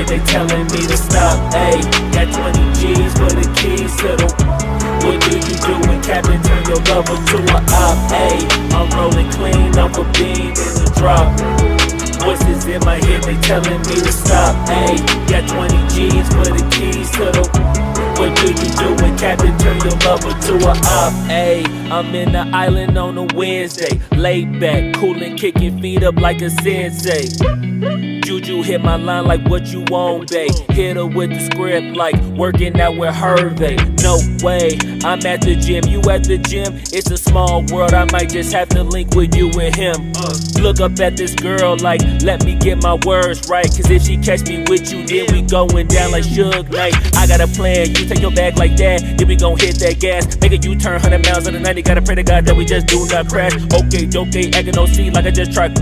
head, they telling me to stop. Ayy, got 20 G's for the keys to the. What do you do when Captain turn your lover to a op? Ayy, I'm rolling clean off a beam in the drop. Voices in my head, they telling me to stop. Ayy, got 20 G's for the keys to the. What do you do when Captain turn your lover to a op? Ayy, I'm in the island on a Wednesday, laid back, coolin', kicking feet up like a sensei. Juju hit my line like what you want, babe. Hit her with the script like working out with Hervey. No way, I'm at the gym, you at the gym. It's a small world, I might just have to link with you and him. Look up at this girl like, let me get my words right. Cause if she catch me with you, then we going down like Suge Knight. I got a plan, you take your bag like that, then we gon' hit that gas. Make a U-turn 100 miles on the 90, gotta pray to God that we just do not crash. Okay, acting no C like I just tried.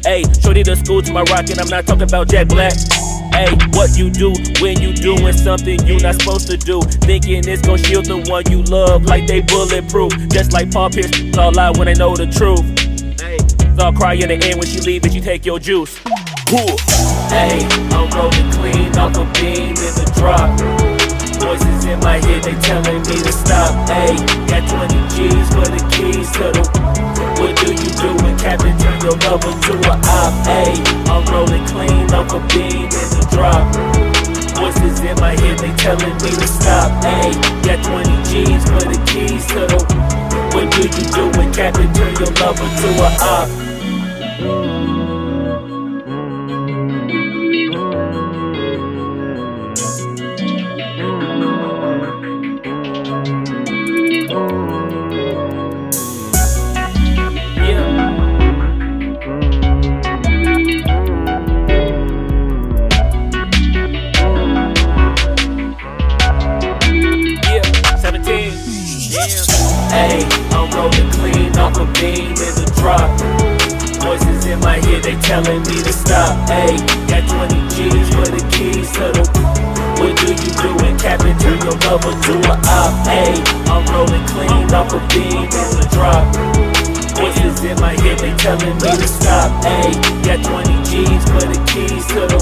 Ayy, shorty the school to my rock and I'm not talking about Jack Black. Ayy, what you do when you doing something you not supposed to do? Thinking it's gon' shield the one you love like they bulletproof. Just like Paul Pierce, it's all lie when they know the truth. Ayy, it's all cry in the end when she leave and you take your juice. Ayy, I'm rolling clean off a beam in the drop. Voices in my head, they telling me to stop. Ayy, got 20 G's for the keys to the. What do you do when Captain turn your lover to a op? Ayy, I'm rolling clean off a beam in the drop. Voices in my head, they telling me to stop. Ayy, got 20 G's for the keys to the. What do you do when Captain turn your lover to a op? Ayy, I'm rolling clean off a beam in the drop. Voices in my head, they telling me to stop. Ayy, got 20 G's for the keys to the. What do you do when Captain turn your lover to a op? Ayy, I'm rolling clean off a beam in the drop. Voices in my head, they telling me to stop. Ayy, got 20 G's for the keys to the.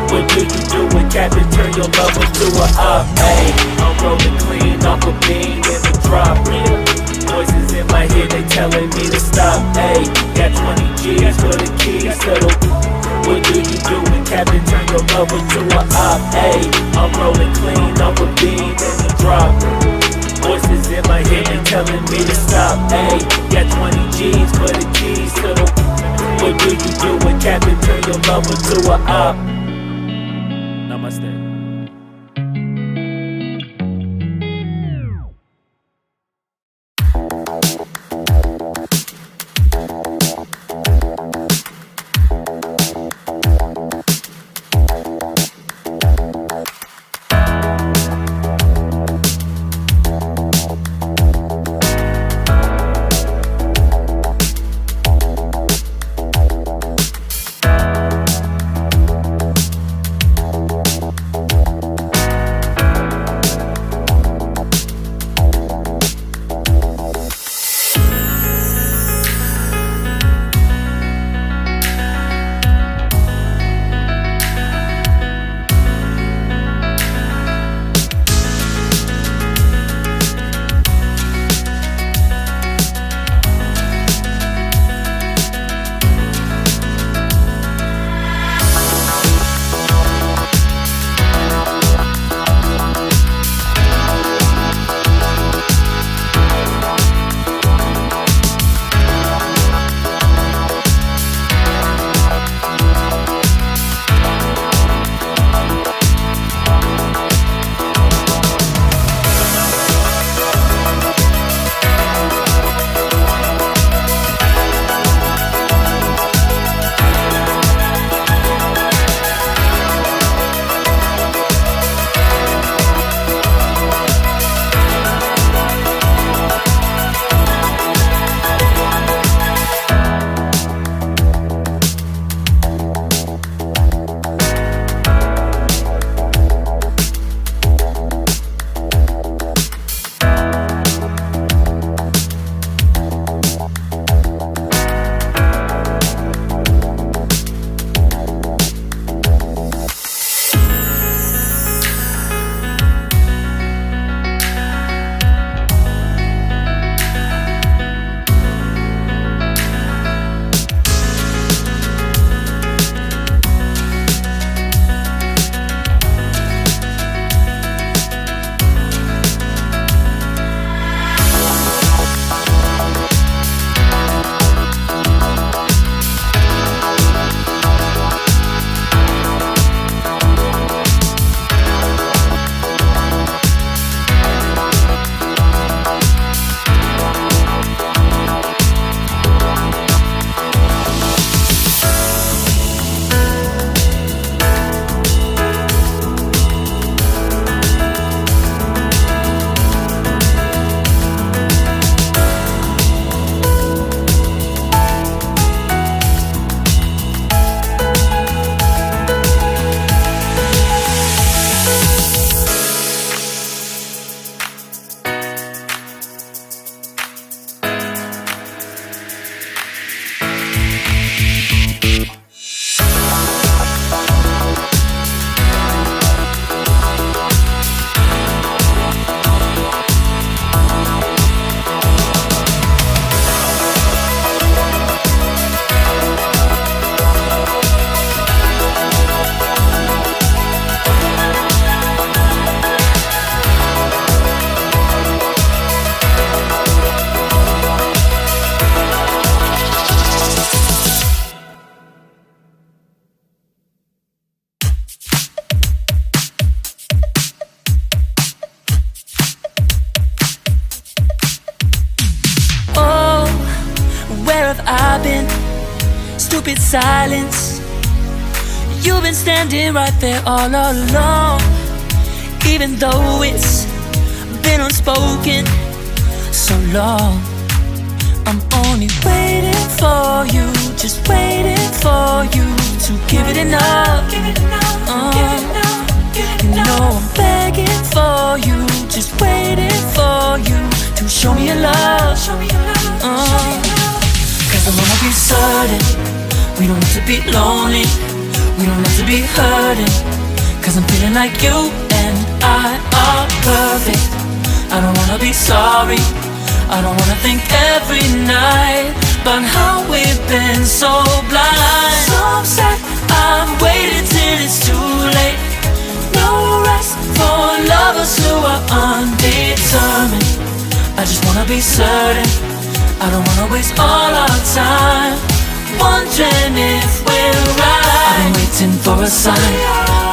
What do you do when Captain turn your lover to a op? Ayy, I'm rolling clean off a beam in the drop. Voices in my head, they telling me to stop. Ayy, got 20 G's for the keys to the. What do you do when Captain turn your lover to a op? Ayy, I'm rolling clean off a beam in the drop. Voices in my head, they telling me to stop. Ayy, got 20 G's for the keys to the. What do you do when Captain turn your lover to a op? Namaste. silence. You've been standing right there all along, even though it's been unspoken so long. I'm only waiting for you, just waiting for you to give it enough. You know I'm begging for you, just waiting for you to show me your love. Cause I wanna be certain we don't have to be lonely, we don't have to be hurting. Cause I'm feeling like you and I are perfect. I don't wanna be sorry, I don't wanna think every night about how we've been so blind. So upset, I'm waiting till it's too late. No rest for lovers who are undetermined. I just wanna be certain, I don't wanna waste all our time wondering if we're right. I've been waiting for a sign,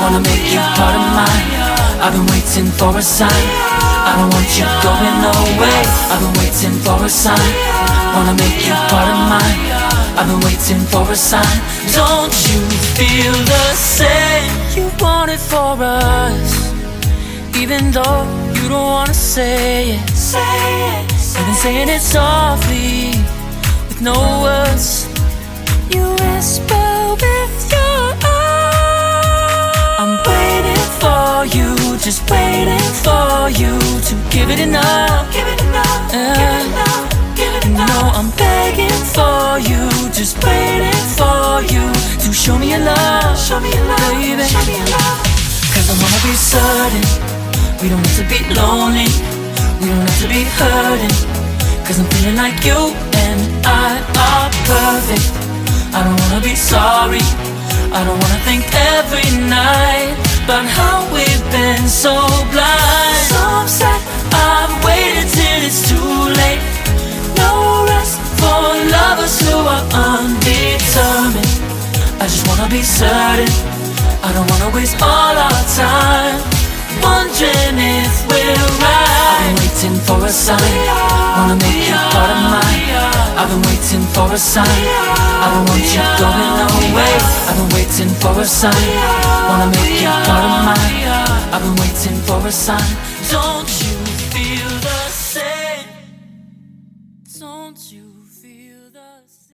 wanna make you part of mine. I've been waiting for a sign, I don't want you going away. I've been waiting for a sign, wanna make you part of mine. I've been waiting for a sign, don't you feel the same? You want it for us, even though you don't wanna say it. I've been saying it softly, with no words. You whisper with your eyes. I'm waiting for you, just waiting for you to give it enough. You know I'm begging for you, just waiting for you to show me your love, baby. Cause I wanna be certain we don't have to be lonely, we don't have to be hurting. Cause I'm feeling like you and I are perfect. I don't wanna be sorry, I don't wanna think every night about how we've been so blind. So upset, I've waited till it's too late. No rest for lovers who are undetermined. I just wanna be certain, I don't wanna waste all our time wondering if we're right. I've been waiting for a sign, wanna make you part of mine. I've been waiting for a sign, I don't want you going away. I've been waiting for a sign, wanna make you part of mine. I've been waiting for a sign, don't you feel the same? Don't you